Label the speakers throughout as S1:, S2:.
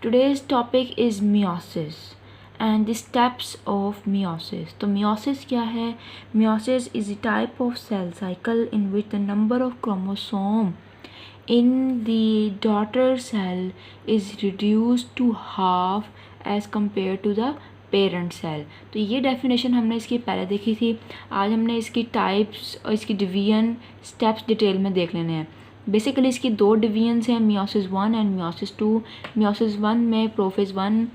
S1: Today's topic is meiosis and the steps of meiosis. तो meiosis क्या है? Meiosis is a type of cell cycle in which the number of chromosome in the daughter cell is reduced to half as compared to the parent cell. तो ये definition हमने इसकी पहले देखी थी। आज हमने इसकी टाइप्स और इसकी डिवीजन स्टेप्स डिटेल में देख लेने हैं। बेसिकली इसकी दो डिवीजन्स हैं, मियोसिस 1 एंड मियोसिस 2। मियोसिस 1 में प्रोफेज 1,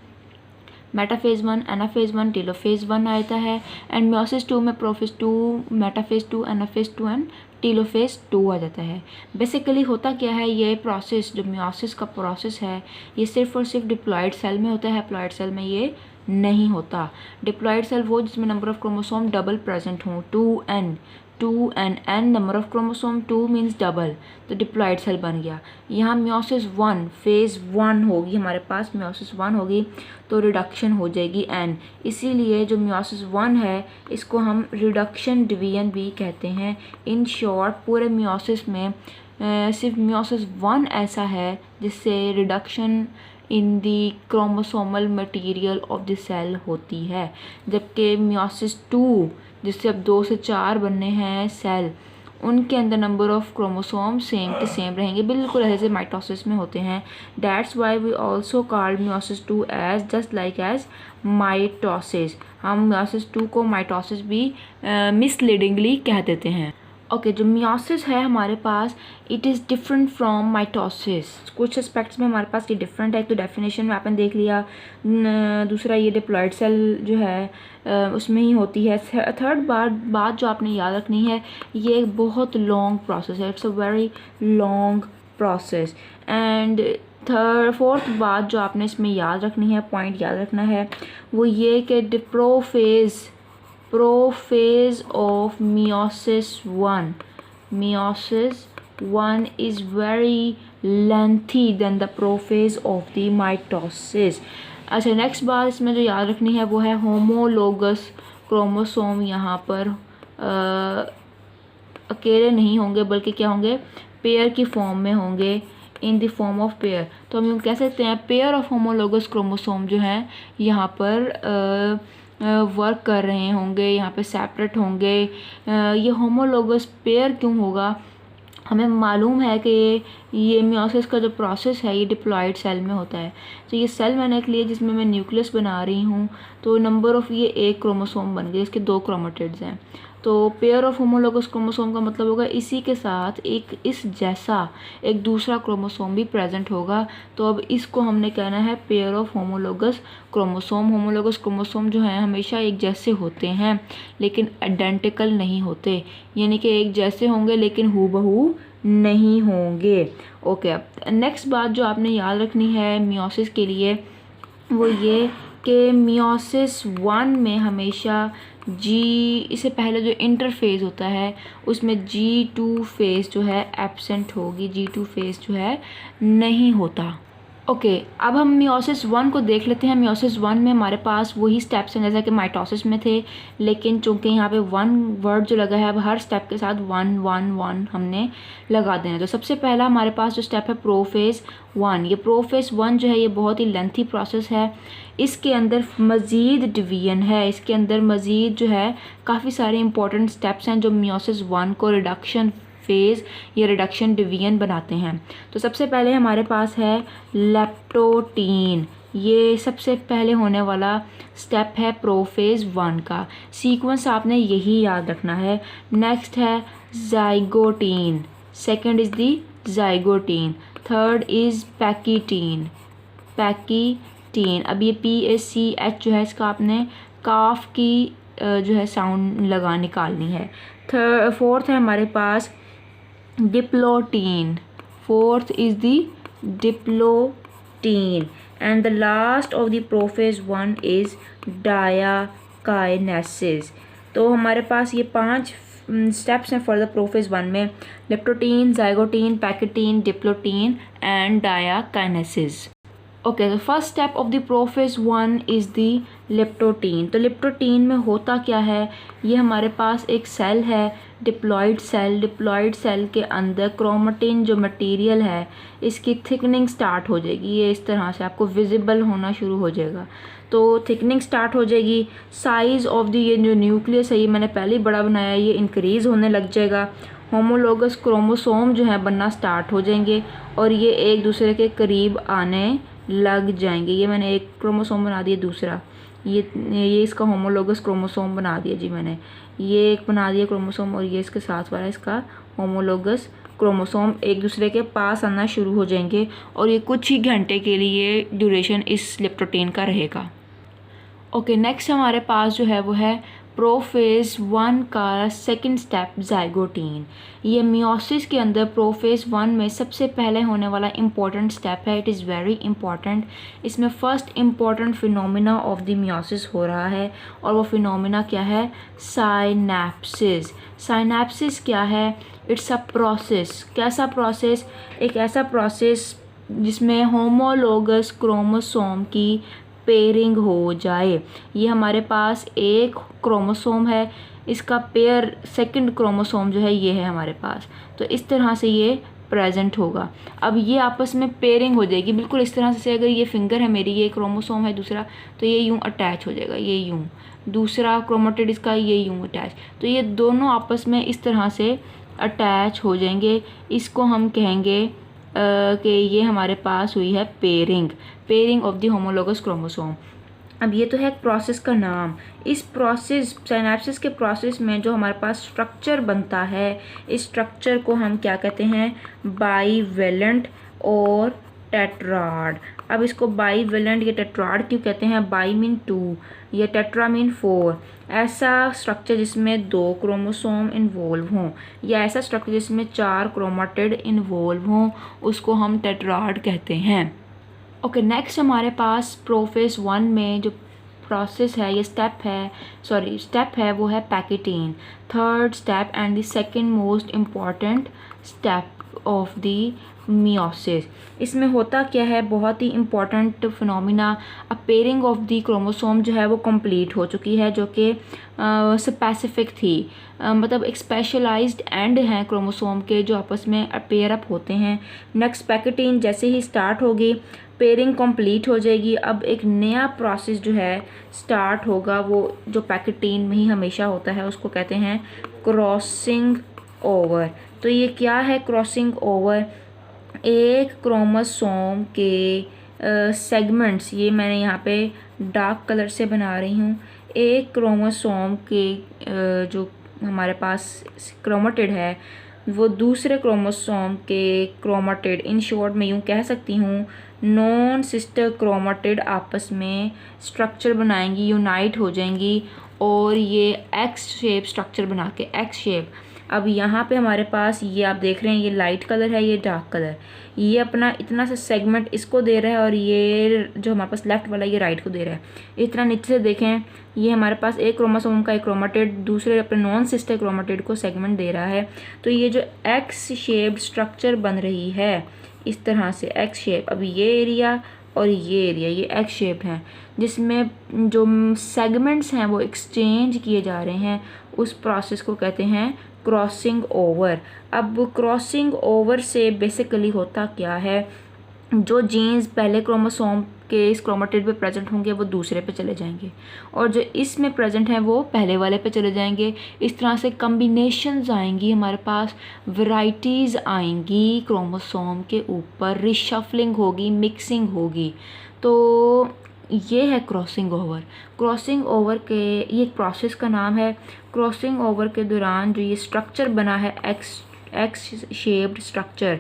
S1: मेटाफेज 1, एनाफेज 1, टेलोफेज 1 आता है एंड मियोसिस 2 में prophase 2, metaphase 2, anaphase 2 and telophase 2 आ जाता है। बेसिकली होता क्या है, ये प्रोसेस जो मियोसिस का प्रोसेस है ये सिर्फ और सिर्फ डिप्लॉयड सेल में होता है। हैप्लॉयड सेल में ये नहीं होता। डिप्लॉयड सेल वो जिसमें number of chromosome double present हों, 2n n number of chromosome 2 means double, तो डिप्लॉयड सेल बन गया। यहाँ मियोसिस 1 फेज़ 1 होगी, हमारे पास मियोसिस 1 होगी तो रिडक्शन हो जाएगी n। इसीलिए जो मियोसिस 1 है इसको हम रिडक्शन डिवीजन भी कहते हैं। इन शॉर्ट पूरे मियोसिस में सिर्फ मियोसिस 1 ऐसा है जिससे reduction in the chromosomal material of the cell होती है, जबकि मियोसिस 2 जिससे अब 2 से 4 बनने हैं सेल, उनके अंदर नंबर ऑफ क्रोमोसोम सेम के सेम रहेंगे, बिल्कुल ऐसे माइटोसिस में होते हैं। That's why we also called meiosis 2 as just like as mitosis. हम मियोसिस 2 को माइटोसिस भी मिसलीडिंगली कह देते हैं। ओके, जो मियोसिस है हमारे पास it is different from mitosis. कुछ एस्पेक्ट्स में हमारे पास ये डिफरेंट है, तो डेफिनेशन में आपने देख लिया। दूसरा ये डिप्लॉयड सेल जो है उसमें ही होती है। थर्ड बात जो आपने याद रखनी है, ये एक बहुत लॉन्ग प्रोसेस है, it's a very long process. And fourth बात जो आपने इसमें याद रखनी है, पॉइंट याद रखना है, वो ये कि prophase of meiosis 1 is very lengthy than the prophase of the mitosis। अच्छा, नेक्स्ट बात इसमें जो याद रखनी है वो है होमोलोगस क्रोमोसोम। यहाँ पर अकेले नहीं होंगे बल्कि क्या होंगे, पेयर की फॉर्म में होंगे, in the form of pair. तो हम यूँ कह सकते हैं पेयर ऑफ होमोलोगस क्रोमोसोम जो हैं यहाँ पर वर्क कर रहे होंगे, यहाँ पे सेपरेट होंगे। ये होमोलोगस पेयर क्यों होगा, हमें मालूम है कि ये मियोसिस का जो प्रोसेस है ये डिप्लॉयड सेल में होता है। तो ये सेल मैंने एक लिए जिसमें मैं न्यूक्लियस बना रही हूँ, तो नंबर ऑफ़ ये एक क्रोमोसोम बन गए, इसके 2 क्रोमेटिड्स हैं। तो पेयर ऑफ होमोलोगस क्रोमोसोम का मतलब होगा इसी के साथ इस जैसा एक दूसरा क्रोमोसोम भी प्रेजेंट होगा। तो अब इसको हमने कहना है pair of homologous chromosome. Homologous chromosome जो हैं हमेशा एक जैसे होते हैं लेकिन आइडेंटिकल नहीं होते, यानी कि एक जैसे होंगे लेकिन हूबहू नहीं होंगे। ओके, अब नेक्स्ट बात जो आपने याद रखनी है मियोसिस के लिए वो ये कि मियोसिस 1 में हमेशा इससे पहले जो इंटरफेज़ होता है उसमें G2 फेज़ जो है एब्सेंट होगी, G2 फेज़ जो है नहीं होता। ओके, अब हम मियोसिस 1 को देख लेते हैं। मियोसिस 1 में हमारे पास वही स्टेप्स हैं जैसा कि माइटोसिस में थे, लेकिन चूंकि यहाँ पे 1 वर्ड जो लगा है अब हर स्टेप के साथ 1 1 1 हमने लगा देना। तो सबसे पहला हमारे पास जो स्टेप है प्रोफेज 1। ये प्रोफेज 1 जो है ये बहुत ही लेंथी प्रोसेस है, इसके अंदर मज़ीद डिवीजन है, इसके अंदर मज़ीद जो है काफ़ी सारे इंपॉर्टेंट स्टेप्स हैं जो मियोसिस 1 को रिडक्शन फेज़ या रिडक्शन डिवीजन बनाते हैं। तो सबसे पहले हमारे पास है लेप्टोटीन, ये सबसे पहले होने वाला स्टेप है प्रोफेज 1 का। सीक्वेंस आपने यही याद रखना है। नेक्स्ट है zygotene, second is the zygotene, third is pachytene. अब ये PACH जो है इसका आपने काफ की जो है साउंड निकालनी है। फोर्थ है हमारे पास diplotene, fourth is the diplotene and the last of the prophase 1 is diakinesis. तो हमारे पास ये 5 स्टेप्स हैं फॉर द प्रोफेज 1 में, leptotene, zygotene, pachytene, diplotene and diakinesis. Okay, the first step of the prophase 1 is the leptotene. तो leptotene में होता क्या है, ये हमारे पास एक सेल है, डिप्लॉयड सेल के अंदर क्रोमेटिन जो मटेरियल है इसकी थिकनिंग स्टार्ट हो जाएगी। ये इस तरह से आपको विजिबल होना शुरू हो जाएगा। तो थिकनिंग स्टार्ट हो जाएगी। साइज़ ऑफ द ये जो न्यूक्लियस है, ये मैंने पहले ही बड़ा बनाया है, ये इंक्रीज़ होने लग जाएगा। होमोलोगस क्रोमोसोम जो है बनना स्टार्ट हो जाएंगे और ये एक दूसरे के करीब आने लग जाएंगे। ये मैंने एक क्रोमोसोम बना दिया, दूसरा ये इसका होमोलोगस क्रोमोसोम बना दिया जी मैंने, ये एक बना दिया क्रोमोसोम और ये इसके साथ वाला इसका होमोलोगस क्रोमोसोम एक दूसरे के पास आना शुरू हो जाएंगे और ये कुछ ही घंटे के लिए ड्यूरेशन इस लिप्टोटीन का रहेगा। ओके, नेक्स्ट हमारे पास जो है वो है प्रोफेज 1 का सेकंड स्टेप ज़ाइगोटीन। ये मियोसिस के अंदर प्रोफेज 1 में सबसे पहले होने वाला इम्पॉर्टेंट स्टेप है। It is very important. इसमें first important phenomena of the meiosis हो रहा है और वो फिनोमिना क्या है, साइनेप्सिस। साइनेप्सिस क्या है, इट्स अ प्रोसेस। कैसा प्रोसेस, एक ऐसा प्रोसेस जिसमें होमोलोगस क्रोमोसोम की पेयरिंग हो जाए। ये हमारे पास एक क्रोमोसोम है, इसका पेयर सेकंड क्रोमोसोम जो है ये है हमारे पास। तो इस तरह से ये प्रेजेंट होगा। अब ये आपस में पेयरिंग हो जाएगी बिल्कुल इस तरह से। अगर ये फिंगर है मेरी, ये क्रोमोसोम है दूसरा, तो ये यूं अटैच हो जाएगा, ये यूं। दूसरा क्रोमेटिड इसका ये यूं अटैच, तो ये दोनों आपस में इस तरह से अटैच हो जाएंगे। इसको हम कहेंगे कि ये हमारे पास हुई है pairing of the homologous chromosome. अब ये तो है प्रोसेस का नाम। इस प्रोसेस साइनेप्सिस के प्रोसेस में जो हमारे पास स्ट्रक्चर बनता है, इस स्ट्रक्चर को हम क्या कहते हैं, बाईवेलेंट और टेट्राड। अब इसको बाईवेलेंट या टेट्राड क्यों कहते हैं, बाई मीन 2 या टेट्रा मीन 4। ऐसा स्ट्रक्चर जिसमें 2 क्रोमोसोम इन्वॉल्व हों या ऐसा स्ट्रक्चर जिसमें 4 क्रोमेटिड इन्वॉल्व हों, उसको हम टेट्राड कहते हैं। ओके, नेक्स्ट हमारे पास प्रोफेज 1 में जो प्रोसेस है, ये स्टेप है वो है pachytene. Third step and the second most important step of the meiosis. इसमें होता क्या है, बहुत ही important phenomena, pairing of the chromosome जो है वो कंप्लीट हो चुकी है, जो कि स्पेसिफिक थी। मतलब एक स्पेशलाइज्ड एंड हैं क्रोमोसोम के जो आपस में पेयर अप होते हैं। नेक्स्ट पैकेटीन जैसे ही स्टार्ट होगी, पेयरिंग कंप्लीट हो जाएगी। अब एक नया प्रोसेस जो है स्टार्ट होगा, वो जो पैकेटीन में ही हमेशा होता है, उसको कहते हैं क्रॉसिंग ओवर। तो ये क्या है क्रॉसिंग ओवर, एक क्रोमोसोम के सेगमेंट्स, ये मैंने यहाँ पे डार्क कलर से बना रही हूँ, एक क्रोमोसोम के जो हमारे पास क्रोमेटिड है वो दूसरे क्रोमोसोम के क्रोमेटिड, इन शॉर्ट में यूँ कह सकती हूँ नॉन सिस्टर क्रोमेटिड आपस में स्ट्रक्चर बनाएंगी, यूनाइट हो जाएंगी और ये एक्स शेप स्ट्रक्चर बना के, एक्स शेप। अब यहाँ पे हमारे पास ये आप देख रहे हैं, ये लाइट कलर है, ये डार्क कलर, ये अपना इतना सा सेगमेंट इसको दे रहा है और ये जो हमारे पास लेफ्ट वाला ये राइट को दे रहा है। इतना नीचे से देखें, ये हमारे पास एक क्रोमोसोम का एक क्रोमेटिड दूसरे अपने नॉन सिस्टर क्रोमेटिड को सेगमेंट दे रहा है। तो ये जो एक्स शेप्ड स्ट्रक्चर बन रही है इस तरह से, एक्स शेप, अब ये एरिया और ये एरिया ये एक्स शेप है, जिसमें जो सेगमेंट्स हैं वो एक्सचेंज किए जा रहे हैं, उस प्रोसेस को कहते हैं क्रॉसिंग ओवर। अब क्रॉसिंग ओवर से बेसिकली होता क्या है, जो जीन्स पहले क्रोमोसोम के इस क्रोमेटिड पे प्रेजेंट होंगे वो दूसरे पे चले जाएंगे और जो इसमें प्रेजेंट हैं वो पहले वाले पे चले जाएंगे। इस तरह से कम्बिनेशंस आएंगी हमारे पास, वैरायटीज़ आएंगी क्रोमोसोम के ऊपर, रिशफलिंग होगी, मिक्सिंग होगी। तो ये है क्रॉसिंग ओवर। क्रॉसिंग ओवर के ये एक प्रोसेस का नाम है। क्रॉसिंग ओवर के दौरान जो ये स्ट्रक्चर बना है एक्स शेप्ड स्ट्रक्चर,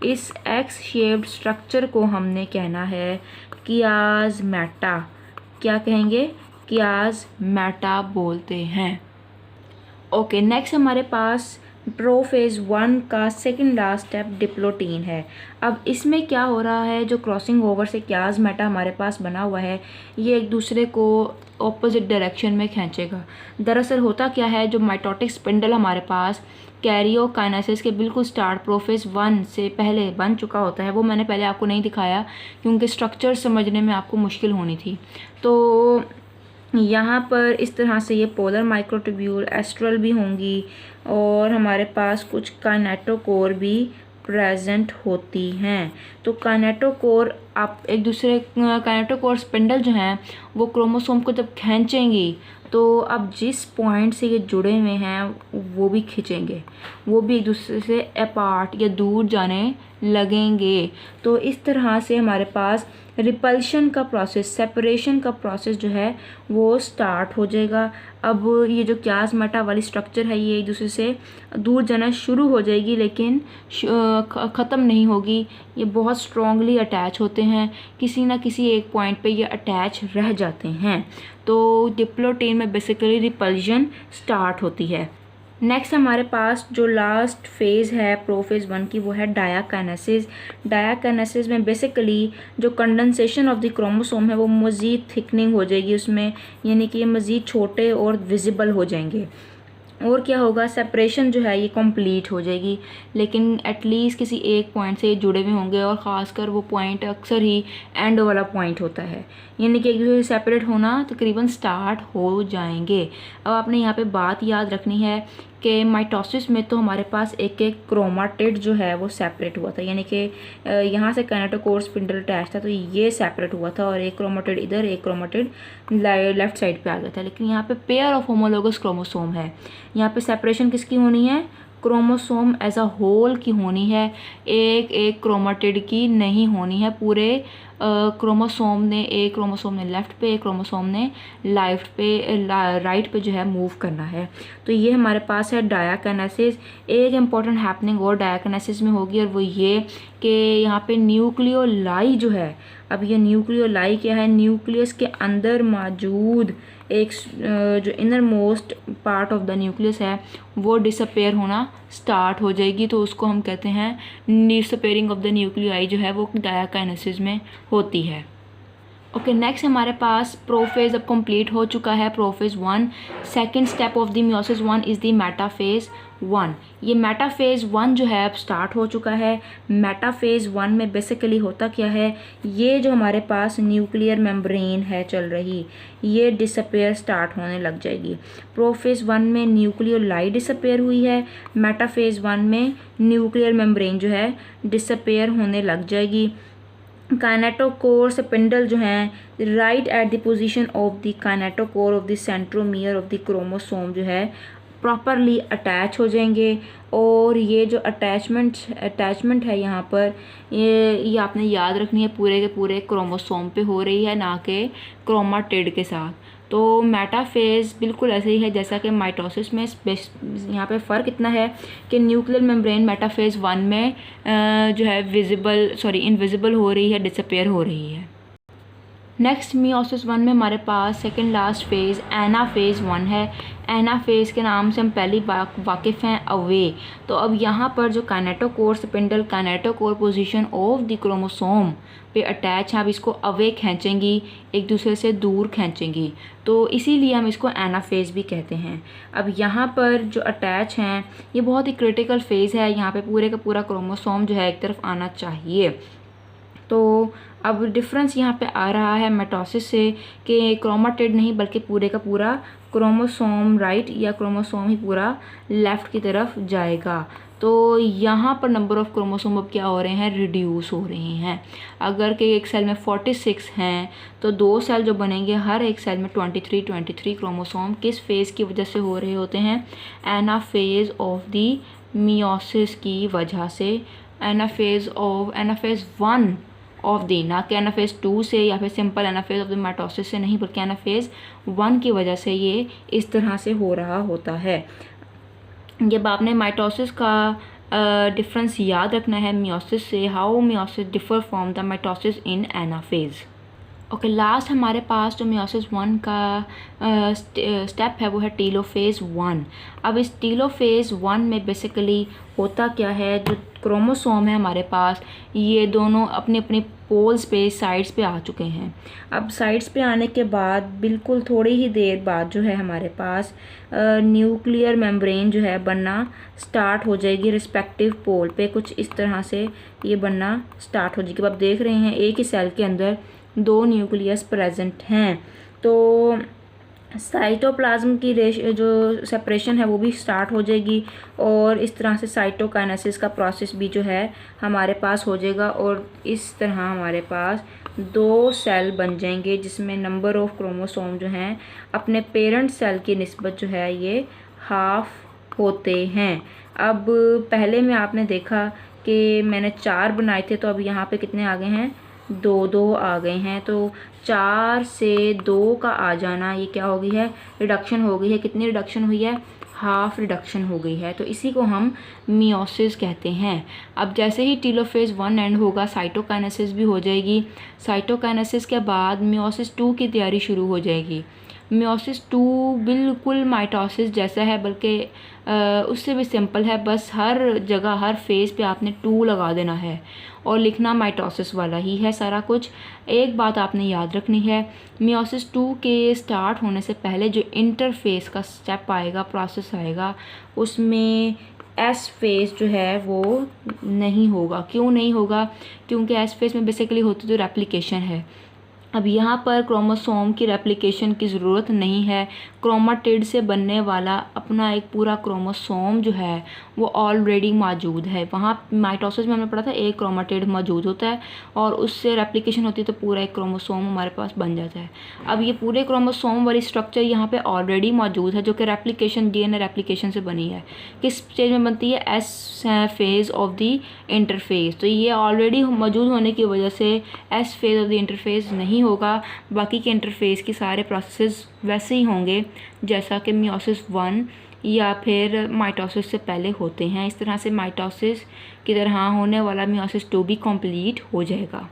S1: इस एक्स शेप्ड स्ट्रक्चर को हमने कहना है कियाज़मेटा। क्या कहेंगे, कियाज़मेटा बोलते हैं। ओके, नेक्स्ट हमारे पास प्रोफेज 1 का सेकंड लास्ट स्टेप डिप्लोटीन है। अब इसमें क्या हो रहा है, जो क्रॉसिंग ओवर से कियाज़मेटा हमारे पास बना हुआ है, ये एक दूसरे को ऑपोजिट डायरेक्शन में खींचेगा। दरअसल होता क्या है, जो माइटोटिक स्पिंडल हमारे पास कैरियोकाइनेसिस के बिल्कुल स्टार्ट प्रोफेज 1 से पहले बन चुका होता है। वो मैंने पहले आपको नहीं दिखाया क्योंकि स्ट्रक्चर समझने में आपको मुश्किल होनी थी। तो यहाँ पर इस तरह से ये पोलर माइक्रोट्यूब्यूल एस्ट्रल भी होंगी और हमारे पास कुछ काइनेटोकोर भी प्रेजेंट होती हैं। तो काइनेटोकोर आप एक दूसरे काइनेटोकोर स्पिंडल जो हैं वो क्रोमोसोम को जब खींचेंगी तो अब जिस पॉइंट से ये जुड़े हुए हैं वो भी खींचेंगे, वो भी एक दूसरे से अपार्ट या दूर जाने लगेंगे। तो इस तरह से हमारे पास रिपल्शन का प्रोसेस, सेपरेशन का प्रोसेस जो है वो स्टार्ट हो जाएगा। अब ये जो क्यासमेटा वाली स्ट्रक्चर है ये एक दूसरे से दूर जाना शुरू हो जाएगी लेकिन ख़त्म नहीं होगी। ये बहुत स्ट्रॉन्गली अटैच होते हैं, किसी ना किसी एक पॉइंट पे ये अटैच रह जाते हैं। तो डिप्लोटेन में बेसिकली रिपल्शन स्टार्ट होती है। नेक्स्ट हमारे पास जो लास्ट फेज़ है प्रोफेज 1 की वो है डायाकाइनेसिस। डायाकाइनेसिस में बेसिकली जो कंडेंसेशन ऑफ द क्रोमोसोम है वो मज़ीद थिकनिंग हो जाएगी उसमें, यानी कि ये मज़ीद छोटे और विजिबल हो जाएंगे। और क्या होगा, सेपरेशन जो है ये कंप्लीट हो जाएगी लेकिन एटलीस्ट किसी एक पॉइंट से जुड़े हुए होंगे और ख़ासकर वो पॉइंट अक्सर ही एंड वाला पॉइंट होता है, यानी कि एक दूसरे से सेपरेट होना तकरीबन स्टार्ट हो जाएंगे। अब आपने यहाँ पे बात याद रखनी है कि माइटोसिस में तो हमारे पास एक एक क्रोमाटिड जो है वो सेपरेट हुआ था, यानी कि यहाँ से काइनेटोकोर स्पिंडल अटैच था तो ये सेपरेट हुआ था और एक क्रोमाटिड इधर एक क्रोमाटिड लेफ्ट साइड पे आ गया था। लेकिन यहाँ पे पेयर ऑफ होमोलोगस क्रोमोसोम है, यहाँ पे सेपरेशन किसकी होनी है, क्रोमोसोम एज अ होल की होनी है, एक एक क्रोमाटिड की नहीं होनी है। पूरे क्रोमोसोम ने, एक क्रोमोसोम ने लेफ़्ट पे, एक क्रोमोसोम ने राइट पे जो है मूव करना है। तो ये हमारे पास है डायाकाइनेसिस। एक इम्पॉर्टेंट हैपनिंग और डायाकाइनेसिस में होगी और वो ये कि यहाँ पे न्यूक्लियोलाई जो है, अब ये न्यूक्लियोलाई क्या है, न्यूक्लियस के अंदर मौजूद एक जो inner most part of the nucleus है वो डिसअपेयर होना स्टार्ट हो जाएगी। तो उसको हम कहते हैं डिसअपेयरिंग ऑफ द न्यूक्लियाई जो है वो डायाकाइनेसिस में होती है। ओके, नेक्स्ट हमारे पास प्रोफेज अब कंप्लीट हो चुका है, prophase 1। Second step of the meiosis 1 is the metaphase 1। ये मेटाफेज 1 जो है अब स्टार्ट हो चुका है। मेटाफेज 1 में बेसिकली होता क्या है, ये जो हमारे पास न्यूक्लियर मेम्ब्रेन है चल रही, ये डिसअपेयर स्टार्ट होने लग जाएगी। प्रोफेज 1 में न्यूक्लियोलाई डिसअपेयर हुई है, मेटाफेज 1 में न्यूक्लियर मेम्ब्रेन जो है डिसअपेयर होने लग जाएगी। काइनेटोकोर स्पिंडल जो हैं right at the position of the kinetochore of the centromere of the chromosome जो है प्रॉपरली अटैच हो जाएंगे। और ये जो अटैचमेंट है यहाँ पर ये आपने याद रखनी है पूरे के पूरे क्रोमोसोम पे हो रही है, ना कि क्रोमाटिड के साथ। तो मेटाफेज बिल्कुल ऐसे ही है जैसा कि माइटोसिस में। यहाँ पे फ़र्क इतना है कि न्यूक्लियर मेम्ब्रेन मेटाफेज 1 में जो है इनविजिबल हो रही है, डिसअपेयर हो रही है। नेक्स्ट मियोसिस 1 में हमारे पास सेकंड लास्ट फेज़ एनाफेज 1 है। एनाफेज के नाम से हम पहली वाकिफ़ हैं, अवे। तो अब यहाँ पर जो kinetochore spindle kinetochore position of the chromosome पे अटैच है, अब इसको अवे खींचेंगी, एक दूसरे से दूर खींचेंगी, तो इसीलिए हम इसको एनाफेज भी कहते हैं। अब यहाँ पर जो अटैच हैं ये बहुत ही क्रिटिकल फेज़ है, यहाँ पे पूरे का पूरा क्रोमोसोम जो है एक तरफ आना चाहिए। तो अब डिफरेंस यहाँ पे आ रहा है मेटोसिस से कि क्रोमाटिड नहीं बल्कि पूरे का पूरा क्रोमोसोम राइट या क्रोमोसोम ही पूरा लेफ़्ट की तरफ जाएगा। तो यहाँ पर नंबर ऑफ़ क्रोमोसोम अब क्या हो रहे हैं, रिड्यूस हो रहे हैं। अगर कि एक सेल में 46 हैं तो 2 सेल जो बनेंगे हर एक सेल में 23 क्रोमोसोम किस फेज़ की वजह से हो रहे होते हैं, एनाफेज ऑफ द मियोसिस की वजह से। एनाफेज 1 ऑफ दी, ना कि एनाफेज 2 से या फिर simple anaphase of the mitosis से नहीं, बल्कि एनाफेज 1 की वजह से ये इस तरह से हो रहा होता है। जब आपने माइटोसिस का डिफरेंस याद रखना है मियोसिस से, how meiosis differ from the mitosis in anaphase. Okay, last हमारे पास जो मियोसिस 1 का स्टेप है वो है टेलोफेज 1। अब इस टेलोफेज 1 में बेसिकली होता क्या है, जो क्रोमोसोम है हमारे पास, ये दोनों अपने अपने पोल्स पे, साइड्स पे आ चुके हैं। अब साइड्स पे आने के बाद बिल्कुल थोड़ी ही देर बाद जो है हमारे पास न्यूक्लियर मेम्ब्रेन जो है बनना स्टार्ट हो जाएगी रिस्पेक्टिव पोल पे। कुछ इस तरह से ये बनना स्टार्ट हो जाएगी। अब आप देख रहे हैं एक ही सेल के अंदर 2 न्यूक्लियस प्रेजेंट हैं। तो साइटोप्लाज्म की जो सेपरेशन है वो भी स्टार्ट हो जाएगी और इस तरह से साइटोकाइनेसिस का प्रोसेस भी जो है हमारे पास हो जाएगा और इस तरह हमारे पास 2 सेल बन जाएंगे जिसमें नंबर ऑफ क्रोमोसोम जो हैं अपने पेरेंट सेल की निस्बत जो है ये हाफ होते हैं। अब पहले में आपने देखा कि मैंने 4 बनाए थे, तो अब यहाँ पे कितने आ गए हैं, 2 आ गए हैं। तो 4 से 2 का आ जाना, ये क्या हो गई है, रिडक्शन हो गई है। कितनी रिडक्शन हुई है, हाफ रिडक्शन हो गई है। तो इसी को हम मियोसिस कहते हैं। अब जैसे ही टेलोफेज 1 एंड होगा, साइटोकाइनेसिस भी हो जाएगी। साइटोकाइनेसिस के बाद मियोसिस 2 की तैयारी शुरू हो जाएगी। मियोसिस 2 बिल्कुल माइटोसिस जैसा है, बल्कि उससे भी सिंपल है। बस हर जगह, हर फेज़ पे आपने 2 लगा देना है और लिखना माइटोसिस वाला ही है सारा कुछ। एक बात आपने याद रखनी है, मियोसिस 2 के स्टार्ट होने से पहले जो इंटरफेस का स्टेप आएगा, प्रोसेस आएगा, उसमें एस फेज़ जो है वो नहीं होगा। क्यों नहीं होगा, क्योंकि एस फेज़ में बेसिकली होती तो रेप्लिकेशन है। अब यहाँ पर क्रोमोसोम की रेप्लिकेशन की ज़रूरत नहीं है। क्रोमाटिड से बनने वाला अपना एक पूरा क्रोमोसोम जो है वो ऑलरेडी मौजूद है। वहाँ माइटोसिस में हमने पढ़ा था एक क्रोमाटिड मौजूद होता है और उससे रेप्लिकेशन होती है तो पूरा एक क्रोमोसोम हमारे पास बन जाता है। अब ये पूरे क्रोमोसोम वाली स्ट्रक्चर यहाँ पे ऑलरेडी मौजूद है, जो कि रेप्लिकेशन, डीएनए रेप्लिकेशन से बनी है। किस स्टेज में बनती है, S phase of the interface. तो ये ऑलरेडी मौजूद होने की वजह से S phase of the interface नहीं होगा। बाकी के इंटरफेस के सारे प्रोसेस वैसे ही होंगे जैसा कि मियोसिस 1 या फिर माइटोसिस से पहले होते हैं। इस तरह से माइटोसिस की तरह होने वाला मियोसिस 2 भी कंप्लीट हो जाएगा।